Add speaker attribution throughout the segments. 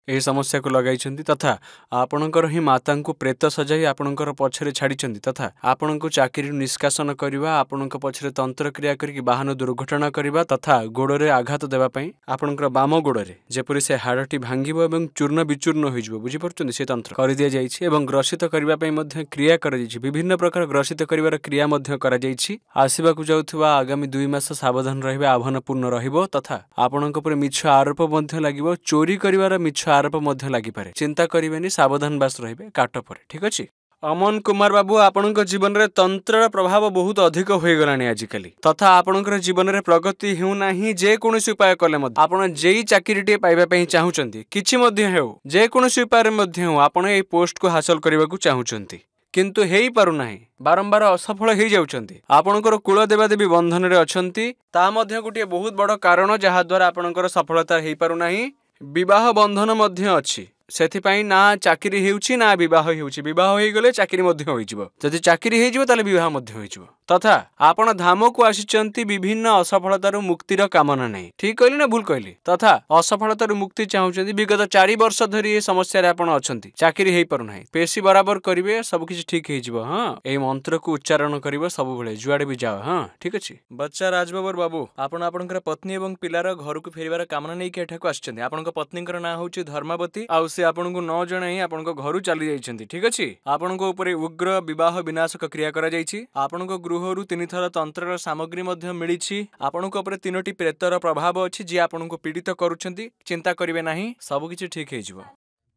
Speaker 1: ଏହି ସମସ୍ୟାକୁ ଲଗାଇଛନ୍ତି ତଥା ଆପଣଙ୍କର ହିଁ ମାତାଙ୍କୁ ପ୍ରେତ ସଜାଇ ଆପଣଙ୍କର ପଛରେ ଛାଡ଼ିଛନ୍ତି ତଥା ଆପଣଙ୍କୁ ଚାକିରିରୁ ନିଷ୍କାସନ କରିବା, ଆପଣଙ୍କ ପଛରେ ତନ୍ତ୍ରକ୍ରିୟା କରିକି ବାହନ ଦୁର୍ଘଟଣା କରିବା ତଥା ଗୋଡ଼ରେ ଆଘାତ ଦେବା ପାଇଁ ଆପଣଙ୍କର ବାମ ଗୋଡ଼ରେ ଯେପରି ସେ ହାଡ଼ଟି ଭାଙ୍ଗିବ ଏବଂ ଚୂର୍ଣ୍ଣ ବିଚୂର୍ଣ୍ଣ ହୋଇଯିବ, ବୁଝିପାରୁଛନ୍ତି, ସେ ତନ୍ତ୍ର କରିଦିଆଯାଇଛି ଏବଂ ଗ୍ରସିତ କରିବା ପାଇଁ ମଧ୍ୟ କ୍ରିୟା କରାଯାଇଛି। ବିଭିନ୍ନ ପ୍ରକାର ଗ୍ରସିତ କରିବାର କ୍ରିୟା ମଧ୍ୟ କରାଯାଇଛି। ଆସିବାକୁ ଯାଉଥିବା ଆଗାମୀ 2 ମାସ ସାବଧାନ ରହିବେ, ଆହ୍ୱାନପୂର୍ଣ୍ଣ ରହିବ ତଥା ଆପଣଙ୍କ ଉପରେ ମିଛ ଆରୋପ ମଧ୍ୟ ଲାଗିବ, ଚୋରି କରିବାର ମିଛ ଆରୋପ ମଧ୍ୟ ଲାଗିପାରେ। ଚିନ୍ତା କରିବେନି, ସାବଧାନ ବାସ ରହିବେ କାଟ ପରେ, ଠିକ ଅଛି। ଅମନ କୁମାର ବାବୁ, ଆପଣଙ୍କ ଜୀବନରେ ତନ୍ତ୍ରର ପ୍ରଭାବ ବହୁତ ଅଧିକ ହୋଇଗଲାଣି ଆଜିକାଲି ତଥା ଆପଣଙ୍କର ଜୀବନରେ ପ୍ରଗତି ହେଉନାହିଁ। ଯେକୌଣସି ଉପାୟ କଲେ ମଧ୍ୟ ଆପଣ ଯେଇ ଚାକିରିଟିଏ ପାଇବା ପାଇଁ ଚାହୁଁଛନ୍ତି, କିଛି ମଧ୍ୟ ହେଉ, ଯେକୌଣସି ଉପାୟରେ ମଧ୍ୟ ହେଉ, ଆପଣ ଏହି ପୋଷ୍ଟକୁ ହାସଲ କରିବାକୁ ଚାହୁଁଛନ୍ତି କିନ୍ତୁ ହେଇପାରୁନାହିଁ, ବାରମ୍ବାର ଅସଫଳ ହେଇଯାଉଛନ୍ତି। ଆପଣଙ୍କର କୁଳ ଦେବାଦେବୀ ବନ୍ଧନରେ ଅଛନ୍ତି, ତାହା ମଧ୍ୟ ଗୋଟିଏ ବହୁତ ବଡ଼ କାରଣ ଯାହାଦ୍ୱାରା ଆପଣଙ୍କର ସଫଳତା ହେଇପାରୁନାହିଁ। ବିବାହ ବନ୍ଧନ ମଧ୍ୟ ଅଛି, ସେଥିପାଇଁ ନା ଚାକିରି ହେଉଛି ନା ବିବାହ ହେଉଛି। ବିବାହ ହେଇଗଲେ ଚାକିରି ମଧ୍ୟ ହୋଇଯିବ, ଯଦି ଚାକିରି ହେଇଯିବ ତାହେଲେ ବିବାହ ମଧ୍ୟ ହୋଇଯିବ ତଥା ଆପଣ ଧାମକୁ ଆସିଛନ୍ତି ବିଭିନ୍ନ ଅସଫଳତାରୁ ମୁକ୍ତିର କାମନା ନାହିଁ। ଠିକ କହିଲି ନା ଭୁଲ କହିଲି? ତଥା ଅସଫଳତାରୁ ମୁକ୍ତି ଚାହୁଁଛନ୍ତି। ବିଗତ 4 ବର୍ଷ ଧରି ଏ ସମସ୍ୟାରେ ଆପଣ ଅଛନ୍ତି, ଚାକିରି ହେଇପାରୁନାହିଁ। ପେଶୀ ବରାବର କରିବେ, ସବୁକିଛି ଠିକ ହେଇଯିବ। ହଁ, ଏହି ମନ୍ତ୍ରକୁ ଉଚ୍ଚାରଣ କରିବ ସବୁବେଳେ, ଯୁଆଡ଼େ ବି ଯାଅ। ହଁ, ଠିକ ଅଛି। ବଚ୍ଚା ରାଜବାବର ବାବୁ, ଆପଣ ଆପଣଙ୍କର ପତ୍ନୀ ଏବଂ ପିଲାର ଘରକୁ ଫେରିବାର କାମନା ନେଇକି ଏଠାକୁ ଆସିଛନ୍ତି। ଆପଣଙ୍କ ପତ୍ନୀଙ୍କର ନାଁ ହେଉଛି ଧର୍ମାବତୀ, ଆଉ ସେ ଆପଣଙ୍କୁ ନ ଜଣାଇ ଆପଣଙ୍କ ଘରୁ ଚାଲି ଯାଇଛନ୍ତି, ଠିକ ଅଛି। ଆପଣଙ୍କ ଉପରେ ଉଗ୍ର ବିବାହ ବିନାଶକ କ୍ରିୟା କରାଯାଇଛି। ଆପଣଙ୍କ ଗୃହରୁ 3 ଥର ତନ୍ତ୍ରର ସାମଗ୍ରୀ ମଧ୍ୟ ମିଳିଛି। ଆପଣଙ୍କ ଉପରେ 3ଟି ପ୍ରେତର ପ୍ରଭାବ ଅଛି ଯିଏ ଆପଣଙ୍କୁ ପୀଡ଼ିତ କରୁଛନ୍ତି। ଚିନ୍ତା କରିବେ ନାହିଁ, ସବୁକିଛି ଠିକ ହେଇଯିବ।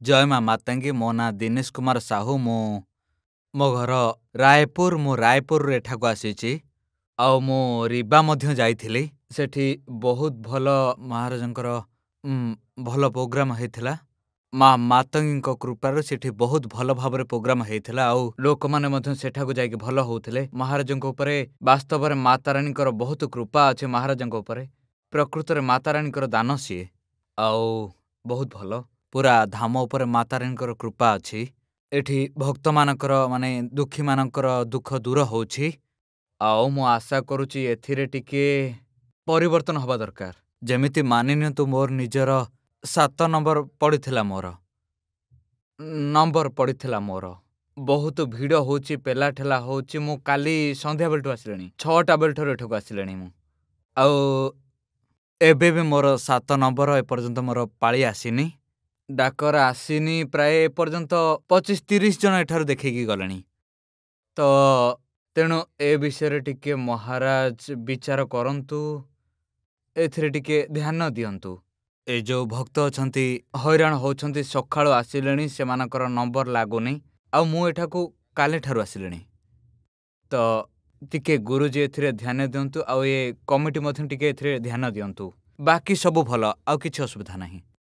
Speaker 2: ଜୟ ମା ମାତାଙ୍ଗୀ। ମୋ ନାଁ ଦିନେଶ କୁମାର ସାହୁ। ମୋ ଘର ରାୟପୁର। ମୁଁ ରାୟପୁରରୁ ଏଠାକୁ ଆସିଛି ଆଉ ମୁଁ ରିବା ମଧ୍ୟ ଯାଇଥିଲି। ସେଠି ବହୁତ ଭଲ ମହାରାଜଙ୍କର ଭଲ ପ୍ରୋଗ୍ରାମ ହେଇଥିଲା। ମା ମାତାଙ୍ଗୀଙ୍କ କୃପାରୁ ସେଠି ବହୁତ ଭଲ ଭାବରେ ପ୍ରୋଗ୍ରାମ ହେଇଥିଲା ଆଉ ଲୋକମାନେ ମଧ୍ୟ ସେଠାକୁ ଯାଇକି ଭଲ ହଉଥିଲେ। ମହାରାଜଙ୍କ ଉପରେ ବାସ୍ତବରେ ମାତାରାଣୀଙ୍କର ବହୁତ କୃପା ଅଛି। ମହାରାଜଙ୍କ ଉପରେ ପ୍ରକୃତରେ ମାତାରାଣୀଙ୍କର ଦାନ ସିଏ, ଆଉ ବହୁତ ଭଲ। ପୁରା ଧାମ ଉପରେ ମାତାରାଣୀଙ୍କର କୃପା ଅଛି। ଏଠି ଭକ୍ତମାନଙ୍କର ମାନେ ଦୁଃଖୀମାନଙ୍କର ଦୁଃଖ ଦୂର ହେଉଛି ଆଉ ମୁଁ ଆଶା କରୁଛି ଏଥିରେ ଟିକେ ପରିବର୍ତ୍ତନ ହେବା ଦରକାର। ଯେମିତି ମାନି ନିଅନ୍ତୁ, ମୋର ନିଜର 7 ନମ୍ବର ପଡ଼ିଥିଲା ମୋର। ବହୁତ ଭିଡ଼ ହେଉଛି, ପେଲା ଠେଲା ହେଉଛି। ମୁଁ କାଲି ସନ୍ଧ୍ୟା ବେଳଠୁ ଆସିଲିଣି, 6ଟା ବେଳଠାରୁ ଏଠାକୁ ଆସିଲିଣି ମୁଁ। ଆଉ ଏବେ ବି ମୋର 7 ନମ୍ବର, ଏପର୍ଯ୍ୟନ୍ତ ମୋର ପାଳି ଆସିନି, ଡାକର ଆସିନି। ପ୍ରାୟ ଏପର୍ଯ୍ୟନ୍ତ 25-30 ଜଣ ଏଠାରୁ ଦେଖେଇକି ଗଲେଣି। ତ ତେଣୁ ଏ ବିଷୟରେ ଟିକେ ମହାରାଜ ବିଚାର କରନ୍ତୁ, ଏଥିରେ ଟିକେ ଧ୍ୟାନ ଦିଅନ୍ତୁ। ଏ ଯେଉଁ ଭକ୍ତ ଅଛନ୍ତି ହଇରାଣ ହେଉଛନ୍ତି, ସକାଳୁ ଆସିଲେଣି, ସେମାନଙ୍କର ନମ୍ବର ଲାଗୁନି ଆଉ ମୁଁ ଏଠାକୁ କାଲିଠାରୁ ଆସିଲିଣି। ତ ଟିକେ ଗୁରୁଜୀ ଏଥିରେ ଧ୍ୟାନ ଦିଅନ୍ତୁ ଆଉ ଏ କମିଟି ମଧ୍ୟ ଟିକେ ଏଥିରେ ଧ୍ୟାନ ଦିଅନ୍ତୁ। ବାକି ସବୁ ଭଲ, ଆଉ କିଛି ଅସୁବିଧା ନାହିଁ।